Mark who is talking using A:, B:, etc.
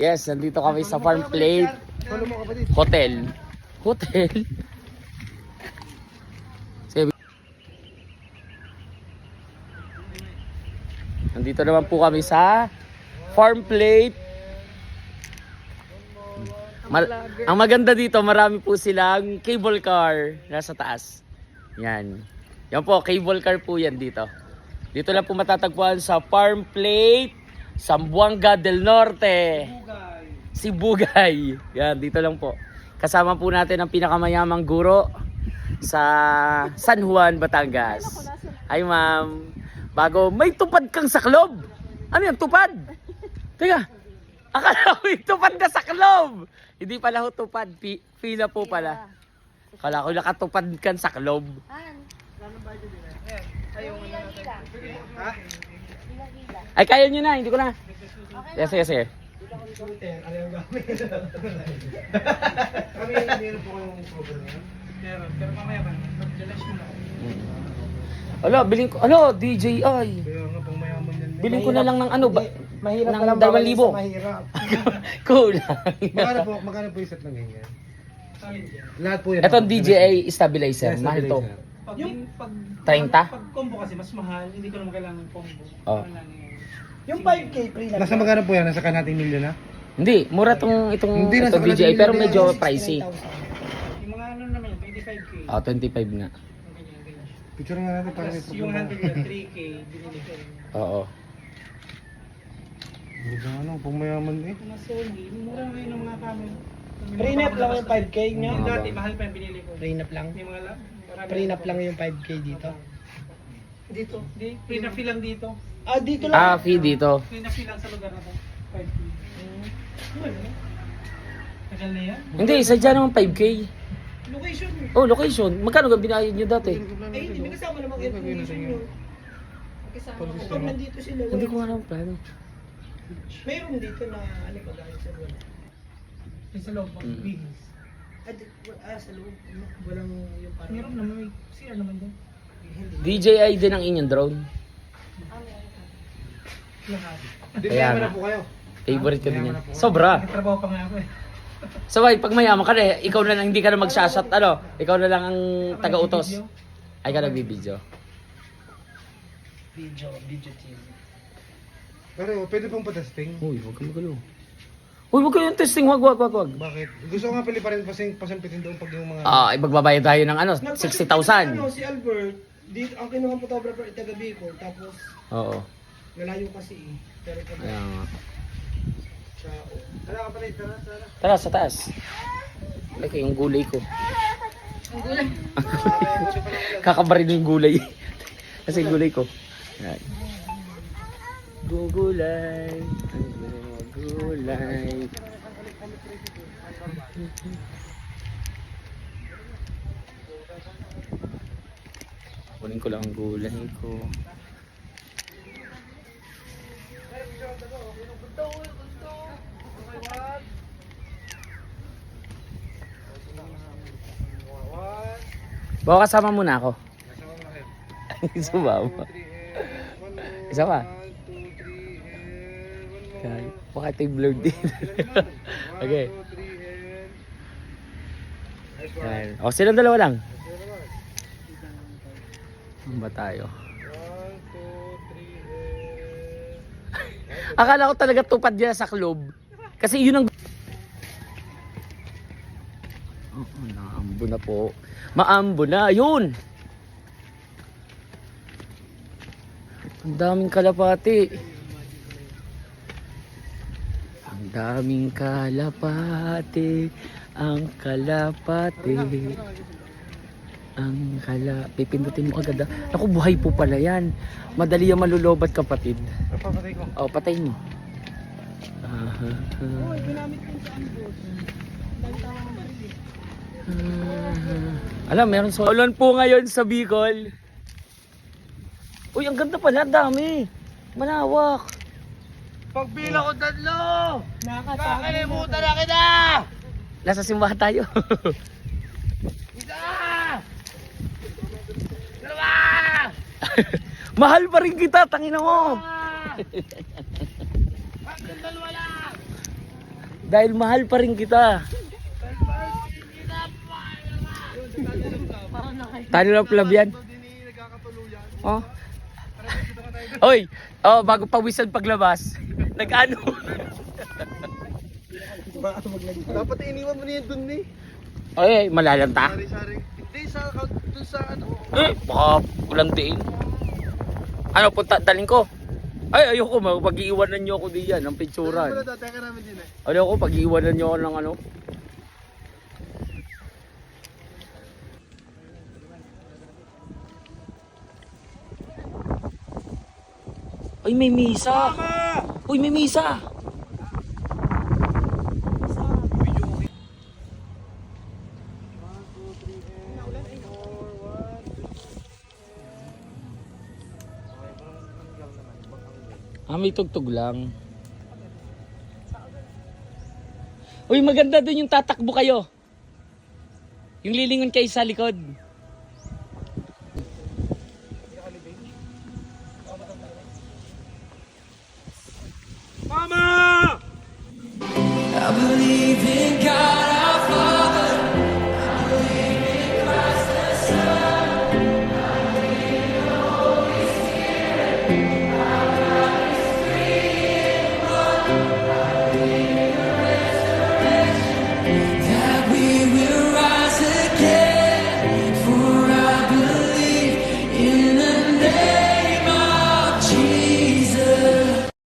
A: Yes, nandito kami sa Farm Plate Hotel. Hotel? Nandito naman po kami sa Farm Plate. Ang maganda dito, marami po silang cable car nasa taas. Yan. Yan po, cable car po yan dito. Dito lang po matatagpuan sa Farm Plate, Zamboanga del Norte. Sibugay. Yan, dito lang po. Kasama po natin ang pinakamayamang guro sa San Juan, Batangas. Hi ma'am. Bago, may tupad kang saklob. Ano yan, tupad? Teka, akala ko yung tupad na saklob. Hindi pala ho tupad, pila po pala. Akala ko nakatupad kang saklob. Ay, kaya nyo na, hindi ko na. Yes, yes, yes.
B: Kami meron po kayong program yan? Meron, pero mamaya ba? Mag-relax mo na.
A: Alo, bilhin ko. Alo, DJI.
B: Kaya nga pang mayaman yan.
A: Bilhin ko na lang ng ano ba?
B: Mahirap
A: ng
B: pa lang
A: 2,000.
B: mahirap.
A: Kulang.
B: Magkano po yung set ng ganyan? Lahat po yan.
A: Ito DJI stabilizer.
B: Yes,
A: Mahal to.
B: Yung
C: pag
A: 30?
C: pag combo kasi mas mahal, hindi ko naman kailangan ng combo.
A: Oh.
C: Ano lang yun.
D: Yung 5K free na.
B: Nasa magkano po yan? Nasa kanating milyon na?
A: Hindi, mura itong
B: Hindi, nasa
A: DJI pero
B: kanila
A: medyo
B: yan.
A: pricey.
C: Yung mga ano naman yun, 25k.
A: Oh, 25 nga.
C: Ganyan, ganyan.
B: Picture nga natin para may
C: Tapos yung
B: problema.
C: 100 na 3k, binili ko.
A: Oo.
B: Hindi ba ano, pang mayaman eh.
C: Mga Sony, mura ngayon ng mga camera.
D: Prenup lang yung 5K nyo.
C: Yung dati, mahal pa yung binili ko.
D: Prenup lang.
C: May mga
D: Prenup lang yung 5K dito.
C: Dito. Di, prenup fee lang dito.
D: Ah, dito lang.
A: Ah, fee dito.
C: Prenup fee lang sa lugar na to. 5k. Tagal na yan.
A: Hindi, sadya naman 5K.
C: Location.
A: Oh, location. Magkano ba binayad nyo dati?
D: Ay, hindi may kasama namang air condition yun. Kasama ko. Pag nandito sila,
A: Hindi ko alam plano.
D: may room dito na ano pa dahil sa wala.
C: Yung sa loob, biggest.
D: Sa loob, walang yung parang...
C: Meron naman, may CR naman doon.
A: DJI din ang inyong drone.
C: Lahat.
B: Hindi,
A: Kaya
B: mayaman
A: nga.
B: na po kayo.
A: Favorite ko din yan. Sobra.
C: Nagtrabaho pa nga ako eh.
A: Sabay, pag mayaman ka na, ikaw na lang, hindi ka na magsashot, ano? Ikaw na lang ang taga-utos. Ay ka nagbibideo.
D: Video team.
B: Pero pwede pong patesting.
A: Uy, huwag ka magalo. Uy, huwag kayong testing, wag.
B: Bakit? Gusto ko nga pili pa rin pasampitin doon pag yung mga...
A: Ah, ibagbabayad tayo ng ano,
D: Ano,
A: 60,000.
D: si Albert, dito, ang kinuha photographer ay taga Bicol, tapos
A: Oo.
D: nalayo kasi eh. Pero taga
A: Kaya nga.
D: Chao.
B: Tara ka pala, tara.
A: Tara, sa taas. Like, yung gulay ko. Ang gulay? Kakabarin yung gulay. Kasi yung gulay ko. Yan. Gugulay. Gulay. Kunin ko lang ang gulay ko. Baka kasama muna ako. Isa ba? Isa pa? Baka ito'y blurred din. Okay. Yan. O, silang dalawa lang. Ano ba tayo? Akala ko talaga tupad niya sa club. Kasi yun ang... Oh, naambo na po. Maambo na. Yun! Ang daming kalapati. Ang daming kalapati. Ang kalapati. Ang pipindutin mo agad. Naku, buhay po pala yan. Madali yung malulobat, kapatid.
B: Papatay ko.
A: Oh, patayin mo. Alam, meron so. Ulan po ngayon sa Bicol. Uy, ang ganda pala, dami. Malawak.
B: Pagbilang ko tatlo!
D: Nakakalimutan
B: na kita!
A: Nasa simbahan tayo.
B: Isa! Dalawa!
A: Mahal pa rin kita, tangina mo.
B: Hanggang dalawa lang!
A: Dahil mahal pa rin kita. Talo ng club yan. Oh. Oy, oh, bago pawisan paglabas. Nag-ano?
B: Dapat iniwan mo niya dun eh.
A: Ay, malalanta.
B: Sari-sari. Hindi, dun sa ano.
A: Eh, baka kulantiin. Ano, punta, daling ko. Ay, ayoko, pag-iiwanan nyo ako diyan, ng picturan.
B: Wala, teka namin din eh.
A: Ayoko, pag-iiwanan nyo ako ng ano. Ay, may misa! Uy, may misa! Ah, may tugtog lang. Uy, maganda dun yung tatakbo kayo. Yung lilingon kayo sa likod.